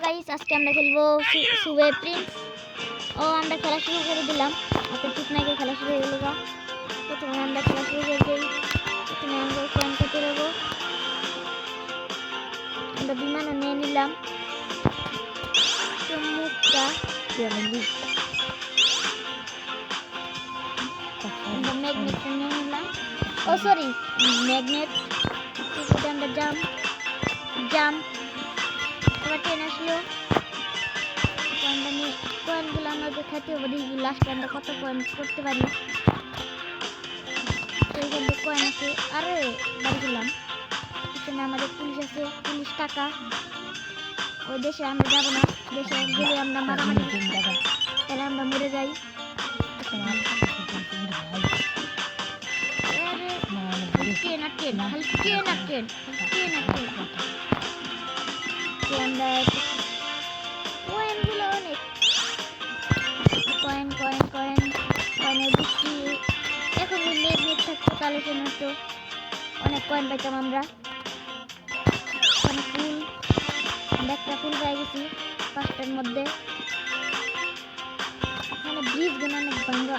Guys, আজকে আমরা খেলবো সুবে প্রিন্স। ও আমরা খেলা শুরু করে দিলাম। আপনার ঠিক নাকি খেলা শুরু হয়ে গেল। প্রথমে আমরা খেলা শুরু করে দিই। প্রথমে আমরা কয়েন করতে দেবো। আমরা বিমানও নিয়ে নিলাম। চমুকটা আমরা ম্যাগনেট নিয়ে নিলাম। ও সরি, ম্যাগনেট। আমরা জাম্প এবার ট্রেন আসলো। কয়েনগুলো আমাদের খাইতে হবে। দেখি লাস্টে আমরা কত কয়েন করতে পারি। এইখানে কয়েন আছে। আরে বাড়ি গেলাম। এখানে আমাদের পুলিশ আছে, পুলিশ টাকা। ওই দেশে আমরা যাবো না। দেশে গেলে আমরা মারামারি, তাহলে আমরা মরে যাই। আমরা কয়েনগুলো অনেক কয়েনের বৃষ্টি। এখন নেট থাকতো তাহলে হতো অনেক কয়েন পাইতাম আমরা। অনেক ফুল, একটা ফুল পেয়ে গেছি 5টার মধ্যে। এখানে ব্রিজগুলো অনেক ভাঙ্গা,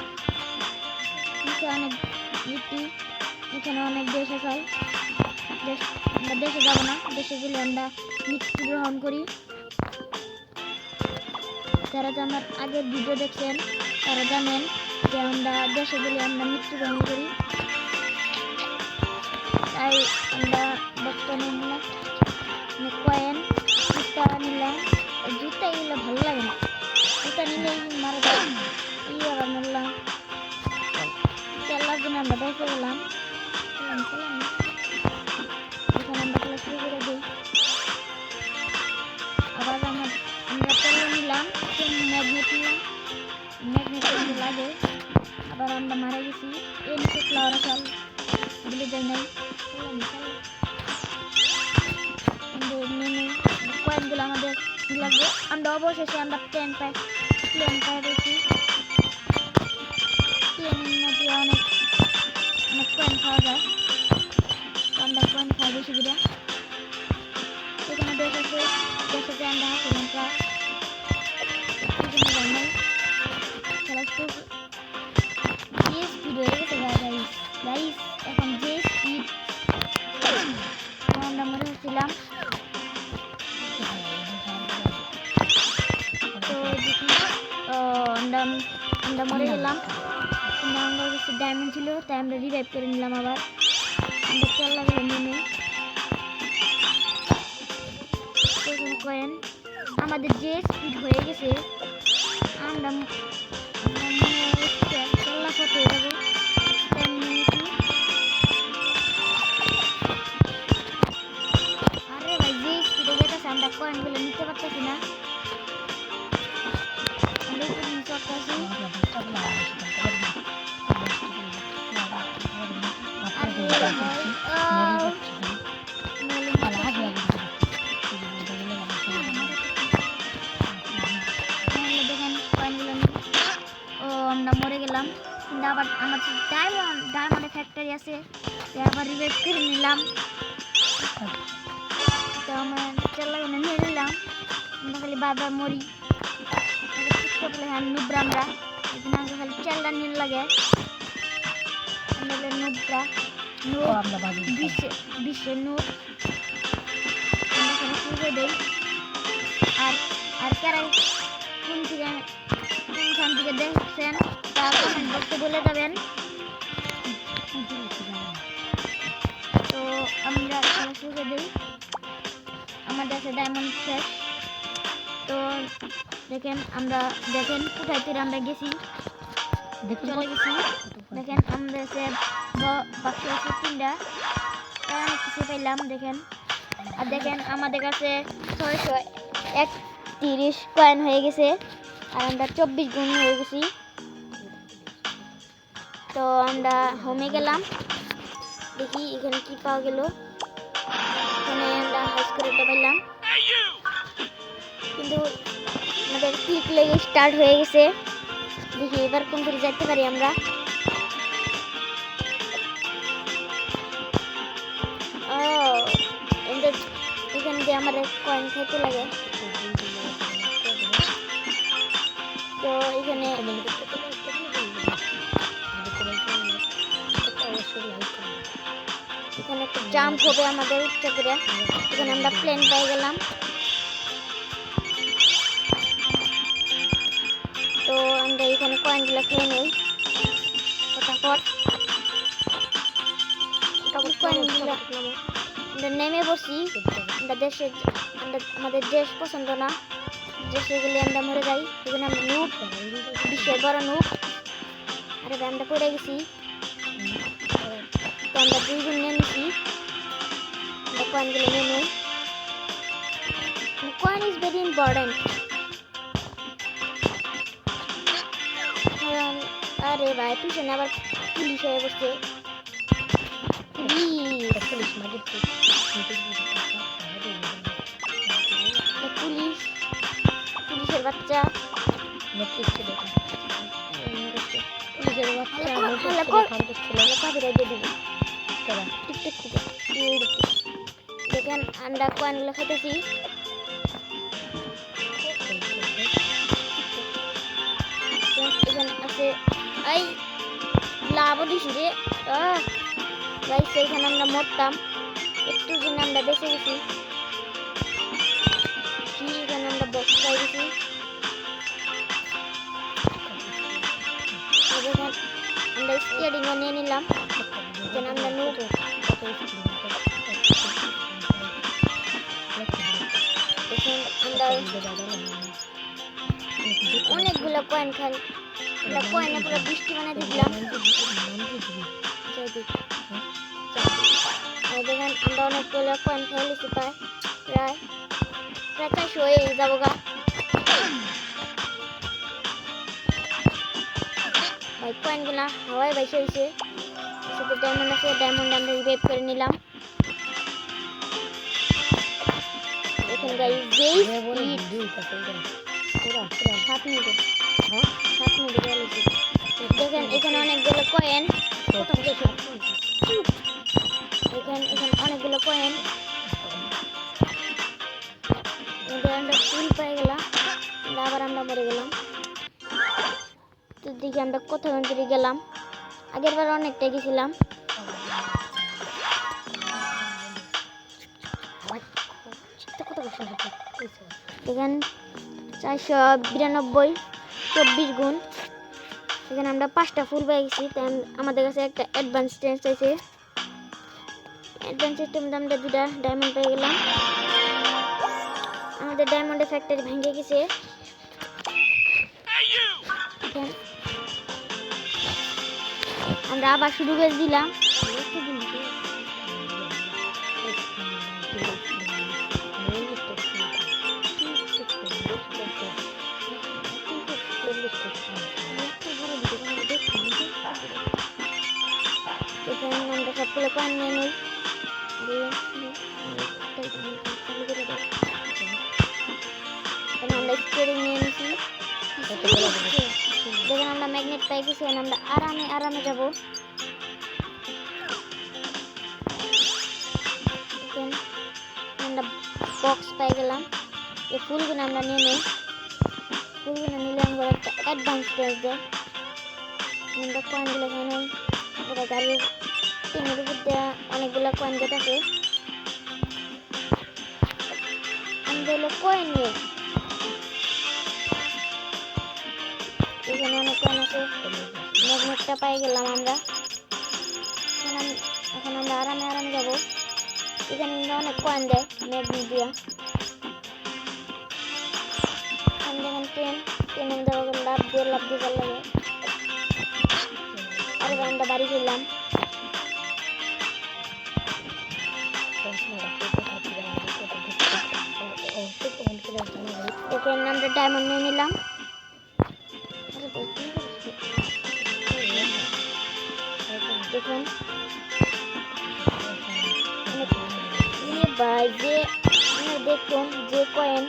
নিচে অনেক ইটি। এখানে অনেক দেশ আছে। আমরা দেশে যাবো না। দেশে গেলে আমরা মৃত্যুগ্রহণ করি। যারা আমার আগের ভিডিও দেখছেন তারা জানেন যে আমরা দেশে গেলে আমরা মৃত্যুগ্রহণ করি। তাই আমরা বর্তমানে নিলাম কয়েন, জুতা নিলাম। জুতা এগুলো ভালো লাগে না, জুতা নিলেই মারা যায়। আবার নিলাম খেলার জন্য আমরা দেখে গেলাম। এখানে আমরা খেলা শুরু করে দিই। আবার আমরা তেল নিলাম, ম্যাগনেট নিলাম। ম্যাগনেট লাগে। আবার আমরা মারা গেছি। এই নিচে ফ্লাওয়ার চাল বলে যাই নাই। কয়েনগুলো আমাদের লাগবে। আমরা অবশেষে আমরা প্লেন পাই রয়েছি। প্লেনের মধ্যে অনেক কয়েন খাওয়া যায়। আমরা কয়েন খাই বেশি করে। এখানে দেশ আছে, দেশে আমরা হাসি লঙ্কা খেলা যে স্পিড হয়ে গেছে গাইস। এখন যে স্পিড আমরা মনে হচ্ছিলাম। তো দেখি আমরা মরে গেলাম। আমার কাছে ডায়মন্ড ছিল, তাই আমরা রিভাইভ করে নিলাম। আবার আমরা চল লাগলাম নেমে। কয়েন আমাদের যে স্পিড হয়ে গেছে, আমরা হতে যাবো। আরে ভাই, যে স্পিডে যেতেছে আমরা কয়েনগুলো নিতে পারতেছি না। আমরা মরে গেলাম। কিন্তু আবার আমার ডায়মন্ডের ফ্যাক্টরি আছে, আবার রিভাইভ করে নিলাম। তো আমরা চাল্লাগুলো নিয়ে নিলাম। আমরা খালি বারবার মরি। নুবরা আমরা এখানে খালি চাল্লা নিয়ে লাগে। নুবরা বিশ্বের নুব আমরা এখানে শুরু দেই। আর কারাই কোনখান থেকে দেখছেন তা কমেন্ট বক্সে বলে যাবেন। তো আমরা খেলা শুরু দিই। আমাদের কাছে ডায়মন্ড শেষ। তো দেখেন কোথায় থেকে আমরা গেছি, চলে গেছি। দেখেন আমরা বাক্স আছে 3টা, অনেক কিছু পাইলাম। দেখেন আর দেখেন আমাদের কাছে 631 কয়েন হয়ে গেছে। আর আমরা 24 গুণ হয়ে গেছি। তো আমরা হোমে গেলাম, দেখি এখানে কি পাওয়া গেল। এখানে আমরা হাউস করে পাইলাম, কিন্তু আমাদের ক্লিক লেগে স্টার্ট হয়ে গেছে। দেখি এবার কোন করে যেতে পারি আমরা। এখান দিয়ে আমাদের কয়েন খাইতে লাগে। এখানে এখানে একটা জাম্প হবে আমাদের উচ্চ করে। এখানে আমরা প্লেন পেয়ে গেলাম। তো আমরা এখানে কয়েনগুলো খেয়ে নেই ফটাফট। কয়েনগুলো আমরা নেমে বসি। আমরা আমাদের দেশ পছন্দ না, দেশে গেলে আমরা মরে যাই। এখানে আমরা নুব, বিশ্বের বড় নুব। আরে আমরা পড়ে গেছি। তো আমরা 2 গুণ নিয়ে নিছি। আমরা কয়েনগুলো নিয়ে নেই। Coin is very important. আরে ভাই পিছনে আবার পুলিশ হয়ে বসছে। পুলিশের বাচ্চা দেখেন আমরা কয়েনগুলো খাইতেছি। এখানে আছে এই লাভ দিছি রে। এখানে আমরা মরতাম, একটু জন্য আমরা বেঁচে গেছি। এখানে আমরা বক্স পাই গেছি। আমরা স্কেটিংও নিয়ে নিলাম। এখানে আমরা অনেকগুলো কয়েন খাই। কয়েনে পুরো বৃষ্টি বানিয়ে দিলাম। দেখেন আমরা অনেকগুলো কয়েন খেয়ে নিচ্ছি, প্রায় 400 হয়ে যাবো গা। ভাই কয়েনগুলো হাওয়ায় বাইসে হয়েছে। সাথে ডায়মন্ড আছে, ডায়মন্ড আমরা রিভাইভ করে নিলাম। এখন গাইস যেই 7 মিনিট দেখেন এখানে অনেকগুলো কয়েন। এখানে অনেকগুলো কয়েন আমরা ফুল পেয়ে গেলাম। আবার আমরা মরে গেলাম। তো দেখি আমরা কোথাও গেলাম। আগের বার অনেকটা গেছিলাম। দেখেন 492 24 গুণ। এখানে আমরা 5টা ফুল পেয়ে গেছি। তাই আমাদের কাছে একটা অ্যাডভান্স চেঞ্জ আছে। অ্যাডভান্স সিস্টেমে আমরা 2টা ডায়মন্ড পেয়ে গেলাম। আমাদের ডায়মন্ডের ফ্যাক্টরি ভেঙে গেছে। আমরা আবার শুরু করে দিলাম। এখানে আমরা সবগুলো কয়েন নিয়ে নিই। আমরা স্কেটিং নিয়ে নিছি। দেখেন আমরা ম্যাগনেট পাই গেছি। আমরা আরামে যাব। আমরা বক্স পাই গেলাম। এই ফুলগুলো আমরা নিয়ে নিই। ফুলগুলো নিলে আমরা একটা অ্যাডভান্স প্রাইস দেয়। আমরা কয়েনগুলো এখানে পুরো গাড়ির টিনের উপর দেওয়া অনেকগুলো কয়েন গেট আছে। আমরা হলো কয়েন নিয়ে এখানে অনেক কয়েন আছে। ম্যাগনেটটা পাই গেলাম আমরা। এখন আমরা আরামে যাবো। এখানে অনেক কয়েন দেয় ম্যাগনেট দিয়া। ট্রেনে যাওয়া লাভ দিয়ে যাওয়ার লাগে। আর আমরা বাড়ি গেলাম। এখানে আমরা ডায়মন্ড নিয়ে নিলাম। দেখুন ভাই যে দেখুন যে কয়েন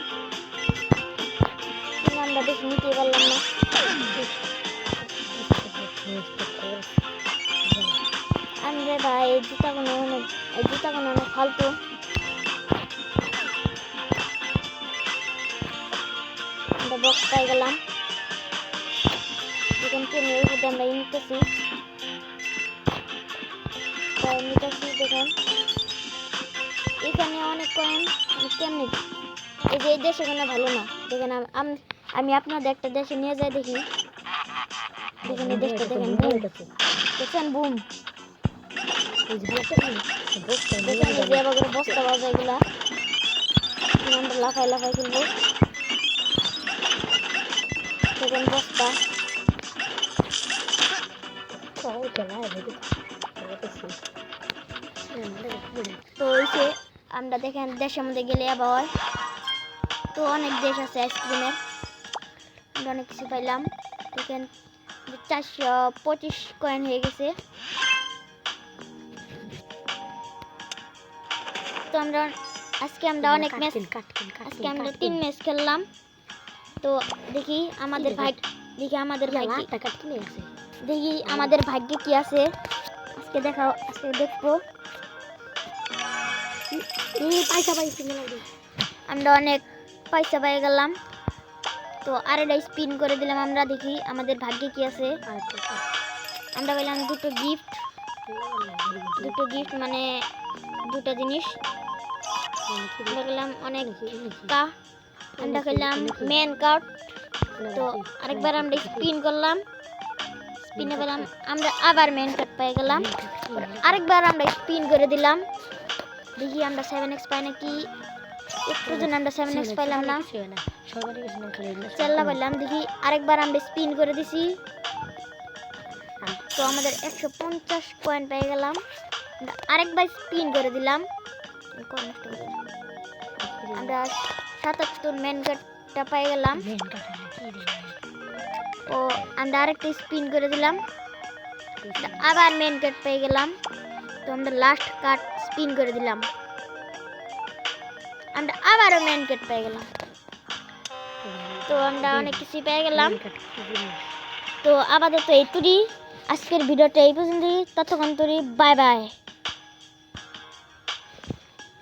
আমরা বেশি নিতে পারলাম না। আমরা ভাই এই জুতাগুলো অনেক ফালতু। আমরা বক্স পাই গেলাম। এখন কেমনি ওষুধ আমরা নিতেছি দেখেন এখানে অনেক কয়েন কেমনি এই যে এই দেশ এখানে ভালো না দেখেন আমি আপনাদের একটা দেশে নিয়ে যাই দেখি দেখেন এই দেশটা দেখেন দেখেন বুম দেখেন এই যে আবার বস্তা বাজা এগুলা আমরা লাফাই লাফাই খেলবো দেখেন বস্তা তো হয়েছে আমরা দেখেন দেশের মধ্যে গেলে আবার তো অনেক দেশ আছে আইসক্রিমের আমরা অনেক কিছু পাইলাম দেখেন 425 কয়েন হয়ে গেছে তো আজকে আমরা অনেক ম্যাচ আজকে আমরা 3 ম্যাচ খেললাম তো দেখি আমাদের ভাগ্যে কি আছে আজকে দেখবো আমরা অনেক পয়সা পেয়ে গেলাম তো আরেকটা স্পিন করে দিলাম আমরা দেখি আমাদের ভাগ্যে কি আছে আমরা পেলাম দুটো গিফট মানে দুটো জিনিস আমরা পেলাম অনেক আমরা খেললাম মেন কার্ড তো আরেকবার আমরা স্পিন করলাম স্পিনে পেলাম আমরা আবার মেন কার্ড পেয়ে গেলাম আরেকবার আমরা স্পিন করে দিলাম দেখি আমরা 7x পাই নাকি একটু জন আমরা 7x পাইলাম না চাল্লা পাইলাম দেখি আরেকবার আমরা স্পিন করে দিছি তো আমাদের 150 পয়েন্ট পেয়ে গেলাম আরেকবার স্পিন করে দিলাম আমরা 77 মেন কার্ডটা পেয়ে গেলাম ও আমরা আরেকটা স্পিন করে দিলাম আবার মেন কার্ড পেয়ে গেলাম তো আমরা লাস্ট কার্ড স্পিন করে দিলাম আমরা আবারও মেন কার্ড পেয়ে গেলাম তো আমরা অনেক কিছু পেয়ে গেলাম তো আপাতত এইটুকুই আজকের ভিডিওটা এই পর্যন্তই ততক্ষণ বাই বাই।